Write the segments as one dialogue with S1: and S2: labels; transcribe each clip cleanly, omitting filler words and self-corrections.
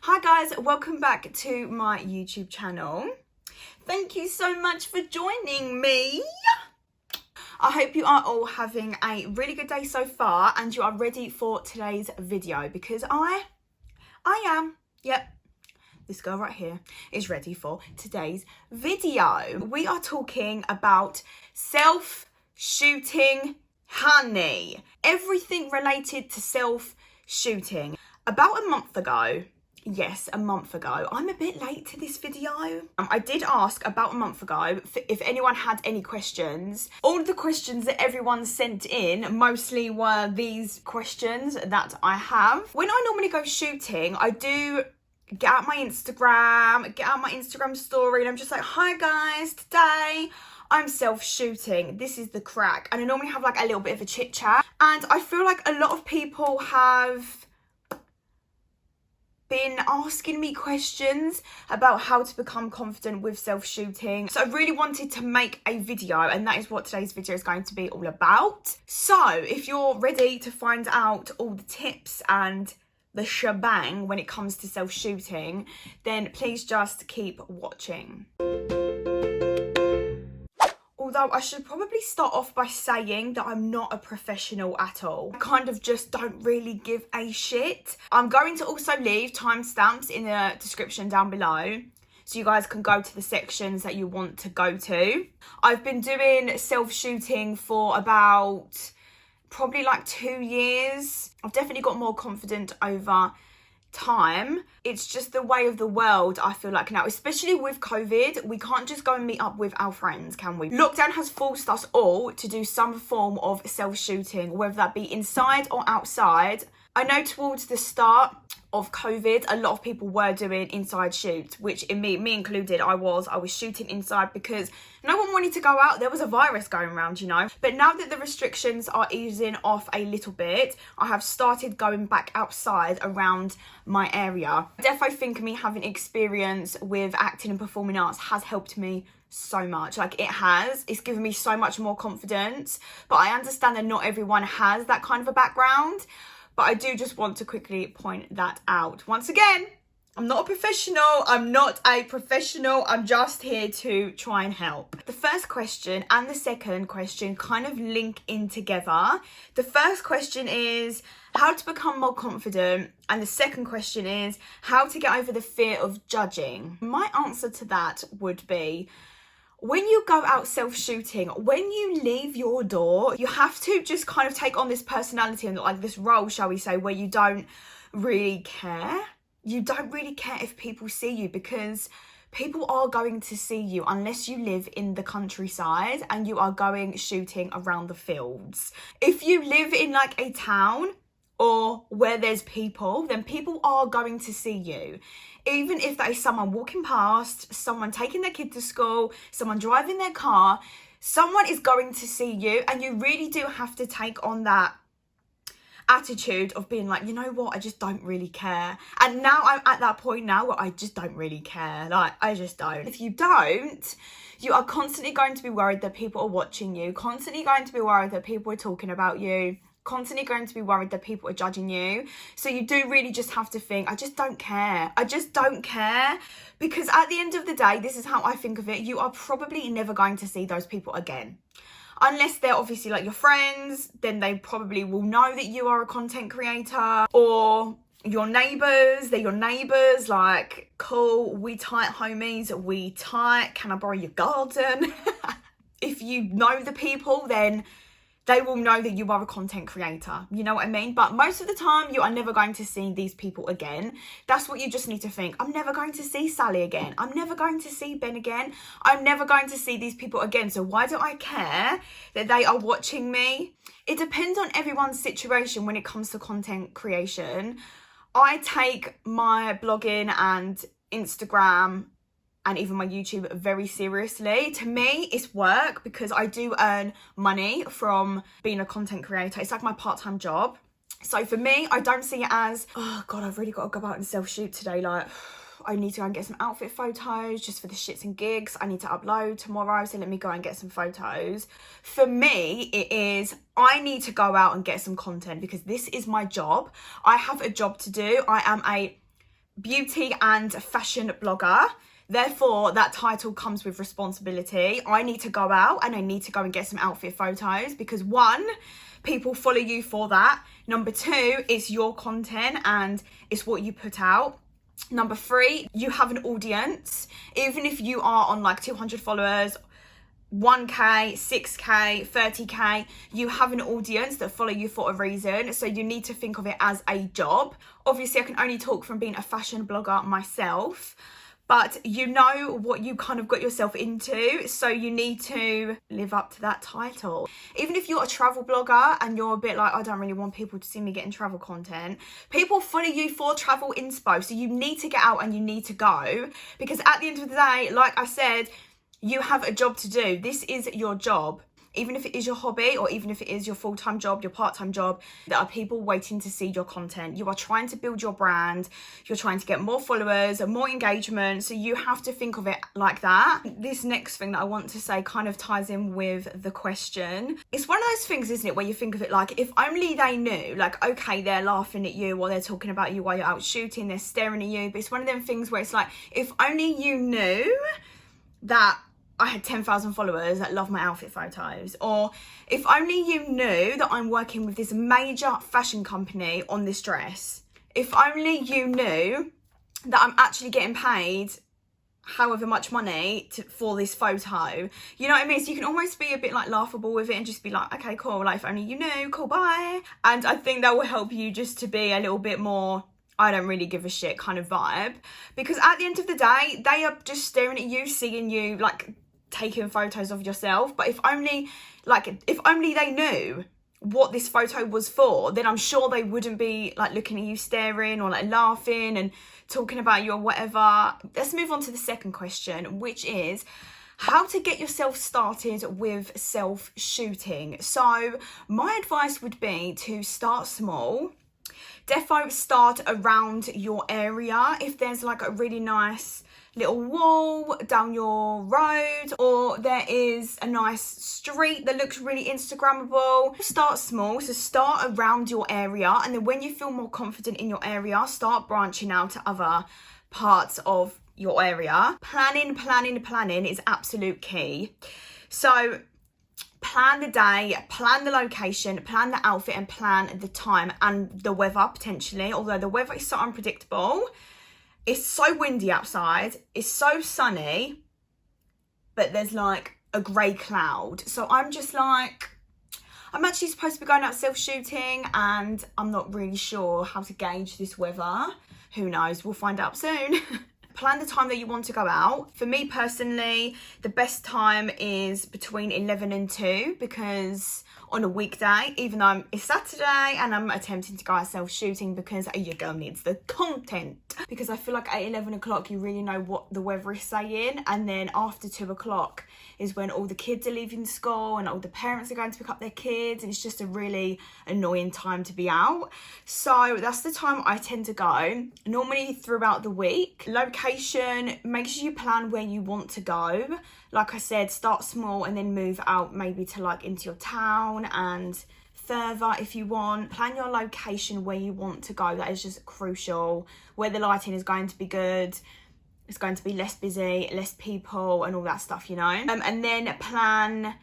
S1: Hi guys, welcome back to my YouTube channel. Thank you so much for joining me. I hope you are all having a really good day so far and you are ready for today's video because I am. Yep. This girl right here is ready for today's video. We are talking about self-shooting, honey. Everything related to self-shooting. About a month ago, yes, a month ago. I'm a bit late to this video. I did ask about a month ago if anyone had any questions. All of the questions that everyone sent in mostly were these questions that I have. When I normally go shooting, I do get out my Instagram story, and I'm just like, hi guys, today I'm self-shooting. This is the crack. And I normally have like a little bit of a chit chat. And I feel like a lot of people have been asking me questions about how to become confident with self-shooting. So I really wanted to make a video, and that is what today's video is going to be all about. So if you're ready to find out all the tips and the shebang when it comes to self-shooting, then please just keep watching. Although I should probably start off by saying that I'm not a professional at all. I kind of just don't really give a shit. I'm going to also leave timestamps in the description down below, so you guys can go to the sections that you want to go to. I've been doing self-shooting for about probably like 2 years. I've definitely got more confident over time. It's just the way of the world, I feel like now, especially with COVID. We can't just go and meet up with our friends, can we? Lockdown has forced us all to do some form of self-shooting, whether that be inside or outside. I know towards the start of COVID, a lot of people were doing inside shoots, which in me included, I was shooting inside because no one wanted to go out. There was a virus going around, you know. But now that the restrictions are easing off a little bit, I have started going back outside around my area. I definitely think me having experience with acting and performing arts has helped me so much. Like, it's given me so much more confidence. But I understand that not everyone has that kind of a background. But I do just want to quickly point that out. Once again, I'm not a professional. I'm just here to try and help. The first question and the second question kind of link in together. The first question is how to become more confident. And the second question is how to get over the fear of judging. My answer to that would be, when you go out self-shooting, when you leave your door, you have to just kind of take on this personality and like this role, shall we say, where you don't really care. You don't really care if people see you, because people are going to see you unless you live in the countryside and you are going shooting around the fields. If you live in like a town or where there's people, then people are going to see you. Even if that is someone walking past, someone taking their kid to school, someone driving their car, someone is going to see you, and you really do have to take on that attitude of being like, you know what, I just don't really care. And now I'm at that point now where I just don't really care. Like, I just don't. If you don't, you are constantly going to be worried that people are watching you, constantly going to be worried that people are talking about you, constantly going to be worried that people are judging you. So you do really just have to think, I just don't care. I just don't care. Because at the end of the day, this is how I think of it, you are probably never going to see those people again. Unless they're obviously like your friends, then they probably will know that you are a content creator. Or your neighbours, they're your neighbours, like, cool, we tight homies, we tight, can I borrow your garden? If you know the people, then they will know that you are a content creator. You know what I mean? But most of the time, you are never going to see these people again. That's what you just need to think. I'm never going to see Sally again. I'm never going to see Ben again. I'm never going to see these people again. So why do I care that they are watching me? It depends on everyone's situation when it comes to content creation. I take my blogging and Instagram and even my YouTube very seriously. To me, it's work because I do earn money from being a content creator. It's like my part-time job. So for me, I don't see it as, oh God, I've really got to go out and self-shoot today. Like, I need to go and get some outfit photos just for the shits and gigs. I need to upload tomorrow, so let me go and get some photos. For me, it is, I need to go out and get some content because this is my job. I have a job to do. I am a beauty and fashion blogger. Therefore, that title comes with responsibility. I need to go out and I need to go and get some outfit photos because 1, people follow you for that. Number 2, it's your content and it's what you put out. Number 3, you have an audience. Even if you are on like 200 followers, 1k, 6k, 30k, you have an audience that follow you for a reason. So you need to think of it as a job. Obviously, I can only talk from being a fashion blogger myself, but you know what you kind of got yourself into, so you need to live up to that title. Even if you're a travel blogger and you're a bit like, I don't really want people to see me getting travel content, people follow you for travel inspo, so you need to get out and you need to go, because at the end of the day, like I said, you have a job to do. This is your job. Even if it is your hobby or even if it is your full-time job, your part-time job, there are people waiting to see your content. You are trying to build your brand. You're trying to get more followers and more engagement. So you have to think of it like that. This next thing that I want to say kind of ties in with the question. It's one of those things, isn't it, where you think of it like, if only they knew, like, okay, they're laughing at you or they're talking about you while you're out shooting, they're staring at you. But it's one of them things where it's like, if only you knew that I had 10,000 followers that love my outfit photos, or if only you knew that I'm working with this major fashion company on this dress, if only you knew that I'm actually getting paid however much money for this photo, you know what I mean? So you can almost be a bit like laughable with it and just be like, okay, cool, like if only you knew, cool, bye. And I think that will help you just to be a little bit more I don't really give a shit kind of vibe, because at the end of the day, they are just staring at you, seeing you like taking photos of yourself. But if only they knew what this photo was for, then I'm sure they wouldn't be like looking at you staring or like laughing and talking about you or whatever. Let's move on to the second question, which is how to get yourself started with self-shooting. So my advice would be to start small. Defo start around your area. If there's like a really nice little wall down your road, or there is a nice street that looks really Instagrammable, start small. So start around your area, and then when you feel more confident in your area, start branching out to other parts of your area. Planning is absolute key. So plan the day, plan the location, plan the outfit, and plan the time and the weather potentially, although the weather is so unpredictable. It's so windy outside, it's so sunny, but there's like a grey cloud. So I'm just like, I'm actually supposed to be going out self-shooting and I'm not really sure how to gauge this weather. Who knows? We'll find out soon. Plan the time that you want to go out. For me personally, the best time is between 11 and 2, because on a weekday, even though it's Saturday and I'm attempting to go out self-shooting, because your girl needs the content. Because I feel like at 11 o'clock, you really know what the weather is saying. And then after 2 o'clock is when all the kids are leaving school and all the parents are going to pick up their kids. And it's just a really annoying time to be out. So that's the time I tend to go. Normally throughout the week. Location, make sure you plan where you want to go. Like I said, start small and then move out maybe to like into your town and further if you want. Plan your location where you want to go. That is just crucial. Where the lighting is going to be good. It's going to be less busy, less people and all that stuff, you know. And then plan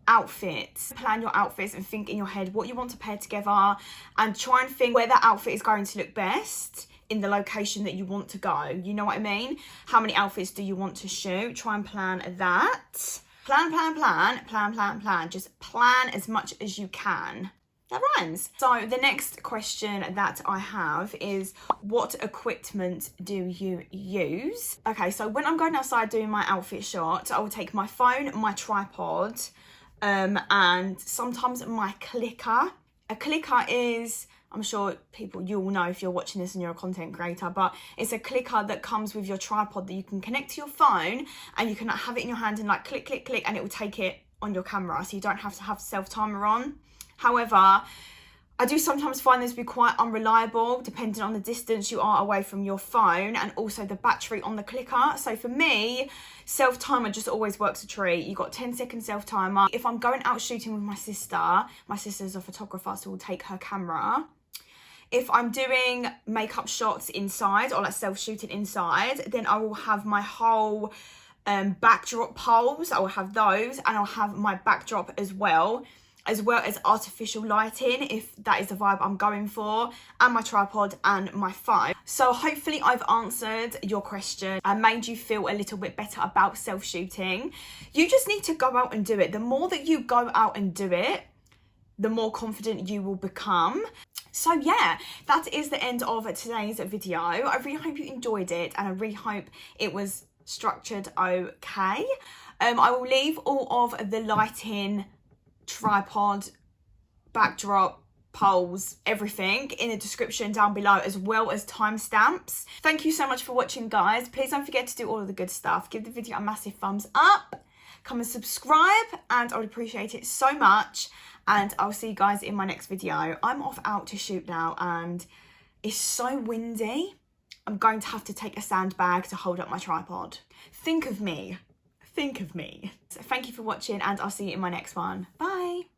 S1: outfits. Plan your outfits and think in your head what you want to pair together, and try and think where that outfit is going to look best in the location that you want to go. You know what I mean? How many outfits do you want to shoot? Try and plan that. Plan. Just plan as much as you can. That rhymes. So the next question that I have is, what equipment do you use? Okay, so when I'm going outside doing my outfit shot, I will take my phone, my tripod, and sometimes my clicker. A clicker is, I'm sure you all know if you're watching this and you're a content creator, but it's a clicker that comes with your tripod that you can connect to your phone, and you can have it in your hand and like click, click, click, and it will take it on your camera, so you don't have to have self-timer on. However, I do sometimes find this to be quite unreliable depending on the distance you are away from your phone and also the battery on the clicker. So for me, self-timer just always works a treat. You've got 10-second self-timer. If I'm going out shooting with my sister's a photographer, so we'll take her camera. If I'm doing makeup shots inside or like self-shooting inside, then I will have my whole backdrop poles. I will have those, and I'll have my backdrop as well as artificial lighting if that is the vibe I'm going for, and my tripod and my phone. So hopefully I've answered your question and made you feel a little bit better about self-shooting. You just need to go out and do it. The more that you go out and do it, the more confident you will become. So yeah, that is the end of today's video. I really hope you enjoyed it, and I really hope it was structured okay. I will leave all of the lighting, tripod, backdrop, poles, everything in the description down below, as well as timestamps. Thank you so much for watching, guys. Please don't forget to do all of the good stuff. Give the video a massive thumbs up, come and subscribe, and I would appreciate it so much. And I'll see you guys in my next video. I'm off out to shoot now, and it's so windy. I'm going to have to take a sandbag to hold up my tripod. Think of me. Think of me. So thank you for watching, and I'll see you in my next one. Bye.